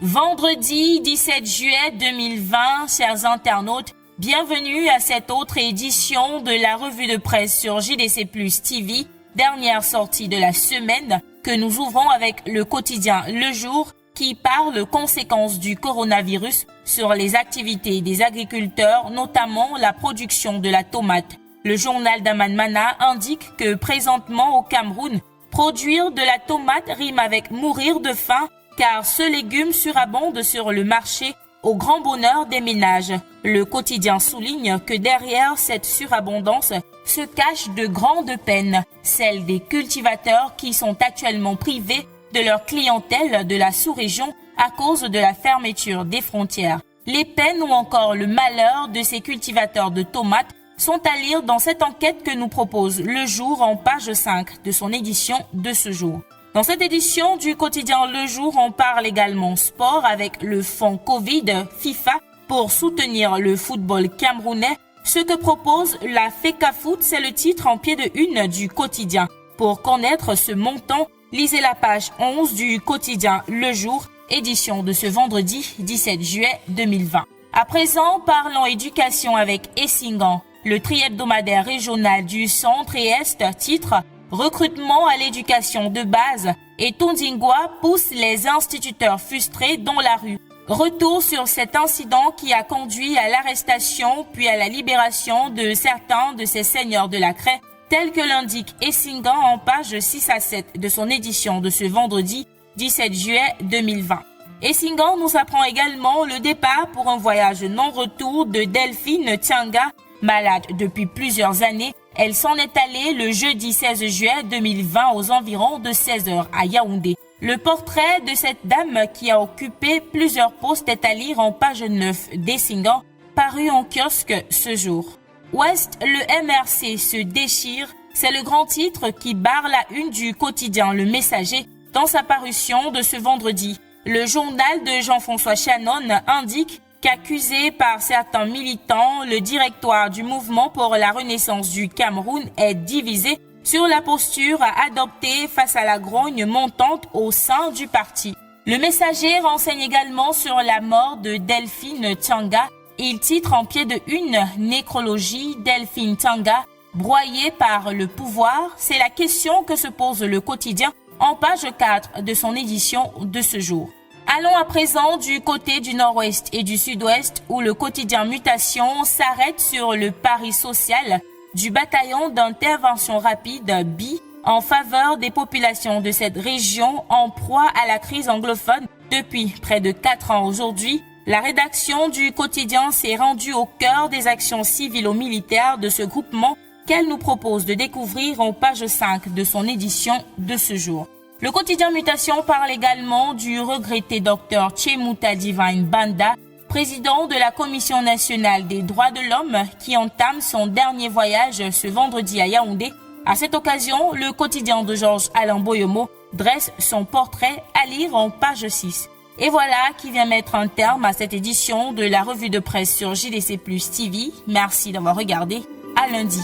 Vendredi 17 juillet 2020, chers internautes, bienvenue à cette autre édition de la revue de presse sur JDC Plus TV, dernière sortie de la semaine que nous ouvrons avec le quotidien Le Jour qui parle conséquences du coronavirus sur les activités des agriculteurs, notamment la production de la tomate. Le journal d'Aman Mana indique que présentement au Cameroun, produire de la tomate rime avec mourir de faim car ce légume surabonde sur le marché au grand bonheur des ménages. Le quotidien souligne que derrière cette surabondance se cachent de grandes peines, celles des cultivateurs qui sont actuellement privés de leur clientèle de la sous-région à cause de la fermeture des frontières. Les peines ou encore le malheur de ces cultivateurs de tomates sont à lire dans cette enquête que nous propose Le Jour en page 5 de son édition de ce jour. Dans cette édition du quotidien Le Jour, on parle également sport avec le fonds Covid FIFA pour soutenir le football camerounais. Ce que propose la FECAFOOT, c'est le titre en pied de une du quotidien. Pour connaître ce montant, lisez la page 11 du quotidien Le Jour, édition de ce vendredi 17 juillet 2020. À présent, parlons éducation avec Essingan. Le tri-hebdomadaire régional du centre et est titre Recrutement à l'éducation de base et Tondingwa pousse les instituteurs frustrés dans la rue. Retour sur cet incident qui a conduit à l'arrestation puis à la libération de certains de ces seigneurs de la craie, tel que l'indique Essingan en page 6 à 7 de son édition de ce vendredi 17 juillet 2020. Essingan nous apprend également le départ pour un voyage non-retour de Delphine Tianga, malade depuis plusieurs années. Elle s'en est allée le jeudi 16 juillet 2020 aux environs de 16h à Yaoundé. Le portrait de cette dame qui a occupé plusieurs postes est à lire en page 9 d'Essingan, paru en kiosque ce jour. Ouest, le MRC se déchire, c'est le grand titre qui barre la une du quotidien Le Messager dans sa parution de ce vendredi. Le journal de Jean-François Chanon indique qu'accusé par certains militants, le directoire du mouvement pour la renaissance du Cameroun est divisé sur la posture à adopter face à la grogne montante au sein du parti. Le Messager renseigne également sur la mort de Delphine Tianga. Il titre en pied de une nécrologie Delphine Tianga, broyée par le pouvoir. C'est la question que se pose le quotidien en page 4 de son édition de ce jour. Allons à présent du côté du nord-ouest et du sud-ouest où le quotidien Mutation s'arrête sur le pari social du bataillon d'intervention rapide BI en faveur des populations de cette région en proie à la crise anglophone depuis près de 4 ans aujourd'hui. La rédaction du quotidien s'est rendue au cœur des actions civilo-militaires de ce groupement qu'elle nous propose de découvrir en page 5 de son édition de ce jour. Le quotidien Mutation parle également du regretté Dr Tchemuta Divine Banda, président de la Commission nationale des droits de l'homme qui entame son dernier voyage ce vendredi à Yaoundé. À cette occasion, le quotidien de Georges Alain Boyomo dresse son portrait à lire en page 6. Et voilà qui vient mettre un terme à cette édition de la revue de presse sur JDC Plus TV. Merci d'avoir regardé. À lundi.